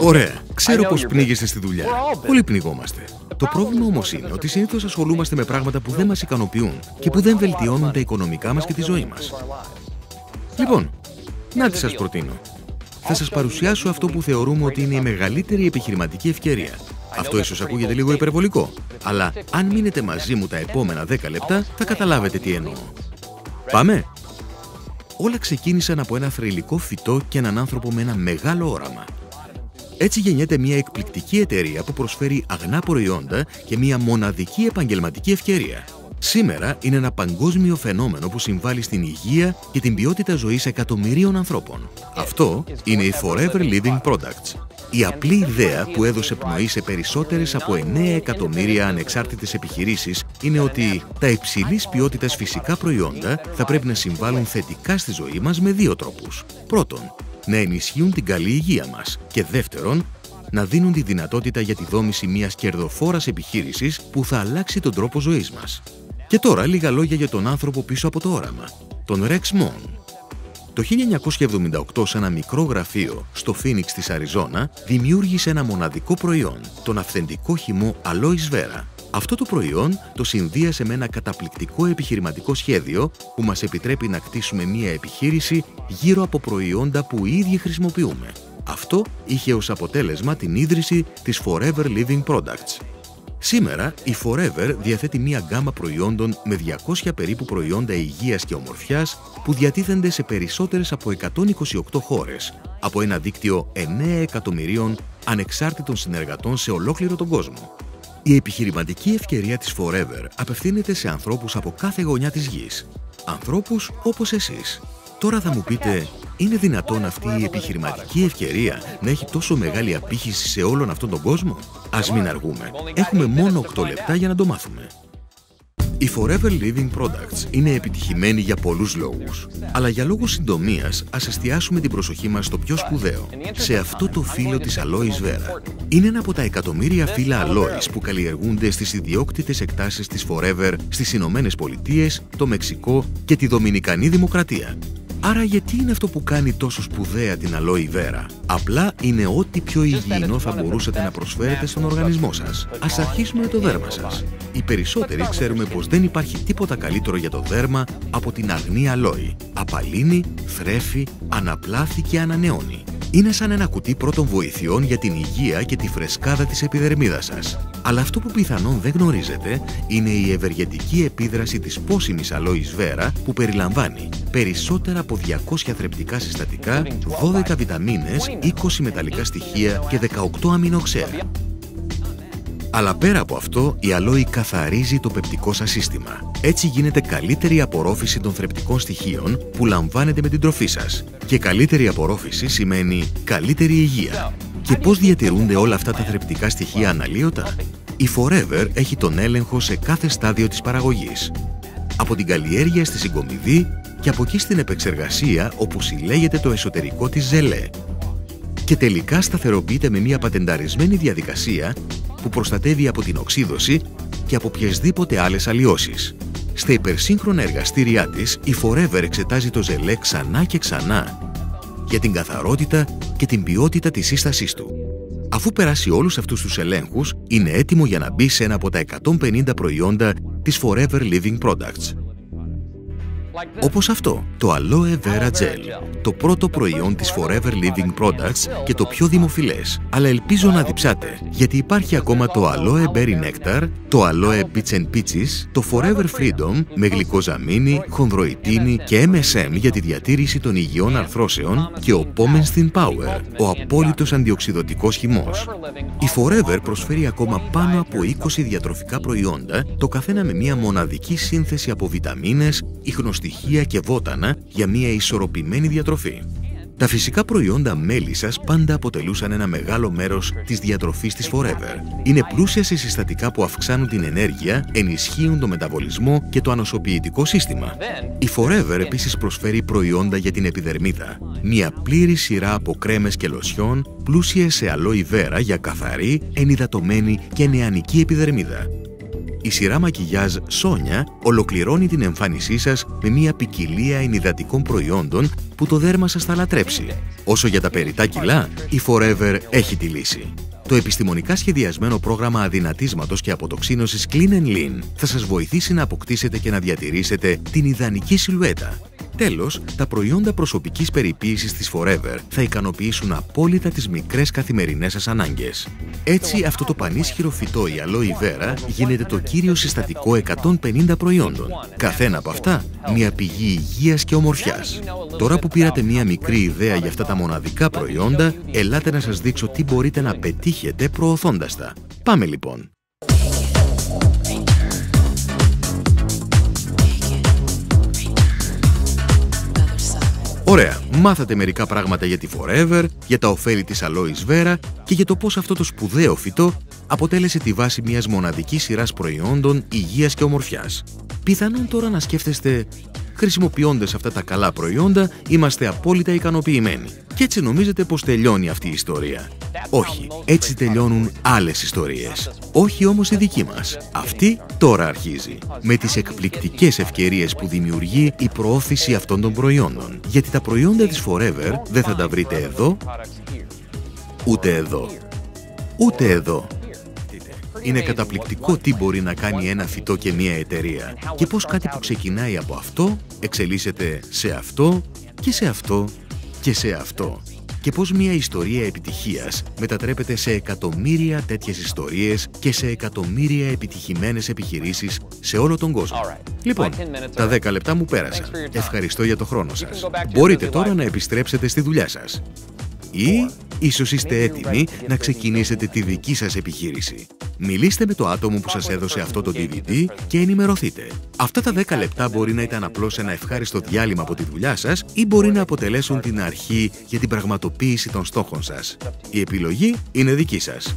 Ωραία, ξέρω πως πνίγεστε στη δουλειά. Όλοι πνιγόμαστε. Το πρόβλημα όμως είναι ότι συνήθως ασχολούμαστε με πράγματα που δεν μας ικανοποιούν και που δεν βελτιώνουν τα οικονομικά μας και τη ζωή μας. Λοιπόν, να τι σας προτείνω. Θα σας παρουσιάσω αυτό που θεωρούμε ότι είναι η μεγαλύτερη επιχειρηματική ευκαιρία. Αυτό ίσως ακούγεται λίγο υπερβολικό, αλλά αν μείνετε μαζί μου τα επόμενα 10 λεπτά θα καταλάβετε τι εννοώ. Πάμε! Όλα ξεκίνησαν από ένα θρυλικό φυτό και έναν άνθρωπο με ένα μεγάλο όραμα. Έτσι γεννιέται μια εκπληκτική εταιρεία που προσφέρει αγνά προϊόντα και μια μοναδική επαγγελματική ευκαιρία. Σήμερα είναι ένα παγκόσμιο φαινόμενο που συμβάλλει στην υγεία και την ποιότητα ζωής εκατομμυρίων ανθρώπων. Αυτό είναι η Forever Living Products. Η απλή ιδέα που έδωσε πνοή σε περισσότερες από 9 εκατομμύρια ανεξάρτητες επιχειρήσεις είναι ότι τα υψηλής ποιότητας φυσικά προϊόντα θα πρέπει να συμβάλλουν θετικά στη ζωή μας με δύο τρόπους. Πρώτον, να ενισχύουν την καλή υγεία μας και δεύτερον, να δίνουν τη δυνατότητα για τη δόμηση μιας κερδοφόρας επιχείρησης που θα αλλάξει τον τρόπο ζωής μας. Και τώρα λίγα λόγια για τον άνθρωπο πίσω από το όραμα, τον Rex Mon. Το 1978 σε ένα μικρό γραφείο στο Φίνιξ της Αριζόνα δημιούργησε ένα μοναδικό προϊόν, τον αυθεντικό χυμό Aloe Vera. Αυτό το προϊόν το συνδύασε με ένα καταπληκτικό επιχειρηματικό σχέδιο που μας επιτρέπει να κτίσουμε μια επιχείρηση γύρω από προϊόντα που οι ίδιοι χρησιμοποιούμε. Αυτό είχε ως αποτέλεσμα την ίδρυση της Forever Living Products. Σήμερα η Forever διαθέτει μία γκάμα προϊόντων με 200 περίπου προϊόντα υγείας και ομορφιάς που διατίθενται σε περισσότερες από 128 χώρες, από ένα δίκτυο 9 εκατομμυρίων ανεξάρτητων συνεργατών σε ολόκληρο τον κόσμο. Η επιχειρηματική ευκαιρία της Forever απευθύνεται σε ανθρώπους από κάθε γωνιά της γης. Ανθρώπους όπως εσείς. Τώρα θα μου πείτε, είναι δυνατόν αυτή η επιχειρηματική ευκαιρία να έχει τόσο μεγάλη απήχηση σε όλον αυτόν τον κόσμο? Ας μην αργούμε. Έχουμε μόνο 8 λεπτά για να το μάθουμε. Η Forever Living Products είναι επιτυχημένη για πολλούς λόγους. Αλλά για λόγους συντομίας, ας εστιάσουμε την προσοχή μας στο πιο σπουδαίο, σε αυτό το φύλλο της Aloe Vera. Είναι ένα από τα εκατομμύρια φύλλα αλόης που καλλιεργούνται στις ιδιόκτητες εκτάσεις της Forever στις Ηνωμένες Πολιτείες, το Μεξικό και τη Δομινικανή Δημοκρατία. Άρα γιατί είναι αυτό που κάνει τόσο σπουδαία την Aloe Vera? Απλά είναι ό,τι πιο υγιεινό θα μπορούσατε να προσφέρετε στον οργανισμό σας. Ας αρχίσουμε με το δέρμα σας. Οι περισσότεροι ξέρουμε πως δεν υπάρχει τίποτα καλύτερο για το δέρμα από την αγνή αλόη. Απαλύνει, θρέφει, αναπλάθει και ανανεώνει. Είναι σαν ένα κουτί πρώτων βοηθειών για την υγεία και τη φρεσκάδα της επιδερμίδας σας. Αλλά αυτό που πιθανόν δεν γνωρίζετε είναι η ευεργετική επίδραση της πόσιμης Aloe Vera που περιλαμβάνει περισσότερα από 200 θρεπτικά συστατικά, 12 βιταμίνες, 20 μεταλλικά στοιχεία και 18 αμινοξέα. Αλλά πέρα από αυτό, η αλόη καθαρίζει το πεπτικό σας σύστημα. Έτσι γίνεται καλύτερη απορρόφηση των θρεπτικών στοιχείων που λαμβάνετε με την τροφή σας. Και καλύτερη απορρόφηση σημαίνει καλύτερη υγεία. Και πώς διατηρούνται όλα αυτά τα θρεπτικά στοιχεία αναλύωτα? Η Forever έχει τον έλεγχο σε κάθε στάδιο της παραγωγής. Από την καλλιέργεια στη συγκομιδή και από εκεί στην επεξεργασία όπου συλλέγεται το εσωτερικό της ζελέ. Και τελικά σταθεροποιείται με μια πατενταρισμένη διαδικασία που προστατεύει από την οξύδωση και από οποιασδήποτε άλλες αλλοιώσεις. Στα υπερσύγχρονα εργαστήριά της, η Forever εξετάζει το ζελέ ξανά και ξανά για την καθαρότητα και την ποιότητα της σύστασής του. Αφού περάσει όλους αυτούς τους ελέγχους, είναι έτοιμο για να μπει σε ένα από τα 150 προϊόντα της Forever Living Products. Όπως αυτό, το Aloe Vera Gel, το πρώτο προϊόν της Forever Living Products και το πιο δημοφιλές. Αλλά ελπίζω να διψάτε, γιατί υπάρχει ακόμα το Aloe Berry Nectar, το Aloe Peach and Peaches, το Forever Freedom με γλυκοζαμίνη, χονδροϊτίνη και MSM για τη διατήρηση των υγιών αρθρώσεων και ο Pomenstin Power, ο απόλυτος αντιοξυδωτικός χυμός. Η Forever προσφέρει ακόμα πάνω από 20 διατροφικά προϊόντα, το καθένα με μια μοναδική σύνθεση από βιταμίνες, ιχνοστοιχεία και βότανα για μια ισορροπημένη διατροφή. Τα φυσικά προϊόντα μέλισσας πάντα αποτελούσαν ένα μεγάλο μέρος της διατροφής της Forever. Είναι πλούσια σε συστατικά που αυξάνουν την ενέργεια, ενισχύουν το μεταβολισμό και το ανοσοποιητικό σύστημα. Η Forever επίσης προσφέρει προϊόντα για την επιδερμίδα. Μια πλήρη σειρά από κρέμες και λοσιόν πλούσιες σε Aloe Vera για καθαρή, ενυδατωμένη και νεανική επιδερμίδα. η σειρά μακιγιάζ Sonia ολοκληρώνει την εμφάνισή σας με μια ποικιλία ενυδατικών προϊόντων που το δέρμα σας θα λατρέψει. Όσο για τα περιττά κιλά, η Forever έχει τη λύση. Το επιστημονικά σχεδιασμένο πρόγραμμα αδυνατίσματος και αποτοξίνωσης Clean & Lean θα σας βοηθήσει να αποκτήσετε και να διατηρήσετε την ιδανική σιλουέτα. Τέλος, τα προϊόντα προσωπικής περιποίησης της Forever θα ικανοποιήσουν απόλυτα τις μικρές καθημερινές σας ανάγκες. Έτσι, αυτό το πανίσχυρο φυτό, η Aloe Vera, γίνεται το κύριο συστατικό 150 προϊόντων. Καθένα από αυτά, μια πηγή υγείας και ομορφιάς. Τώρα που πήρατε μια μικρή ιδέα για αυτά τα μοναδικά προϊόντα, ελάτε να σας δείξω τι μπορείτε να πετύχετε προωθώντας τα. Πάμε λοιπόν! Ωραία, μάθατε μερικά πράγματα για τη Forever, για τα ωφέλη της Aloe Vera και για το πώς αυτό το σπουδαίο φυτό αποτέλεσε τη βάση μιας μοναδικής σειράς προϊόντων υγείας και ομορφιάς. Πιθανόν τώρα να σκέφτεστε, χρησιμοποιώντας αυτά τα καλά προϊόντα, είμαστε απόλυτα ικανοποιημένοι. Και έτσι νομίζετε πως τελειώνει αυτή η ιστορία. Όχι, έτσι τελειώνουν άλλες ιστορίες. Όχι όμως η δική μας. Αυτή τώρα αρχίζει. Με τις εκπληκτικές ευκαιρίες που δημιουργεί η προώθηση αυτών των προϊόντων. Γιατί τα προϊόντα της Forever δεν θα τα βρείτε εδώ, ούτε εδώ, ούτε εδώ. Είναι καταπληκτικό τι μπορεί να κάνει ένα φυτό και μια εταιρεία και πώς κάτι που ξεκινάει από αυτό εξελίσσεται σε αυτό και σε αυτό και σε αυτό. Και πώς μια ιστορία επιτυχίας μετατρέπεται σε εκατομμύρια τέτοιες ιστορίες και σε εκατομμύρια επιτυχημένες επιχειρήσεις σε όλο τον κόσμο. Λοιπόν, τα 10 λεπτά μου πέρασαν. Ευχαριστώ για το χρόνο σας. Μπορείτε τώρα να επιστρέψετε στη δουλειά σας. Ή ίσως είστε έτοιμοι να ξεκινήσετε τη δική σας επιχείρηση. Μιλήστε με το άτομο που σας έδωσε αυτό το DVD και ενημερωθείτε. Αυτά τα 10 λεπτά μπορεί να ήταν απλώς ένα ευχάριστο διάλειμμα από τη δουλειά σας ή μπορεί να αποτελέσουν την αρχή για την πραγματοποίηση των στόχων σας. Η επιλογή είναι δική σας.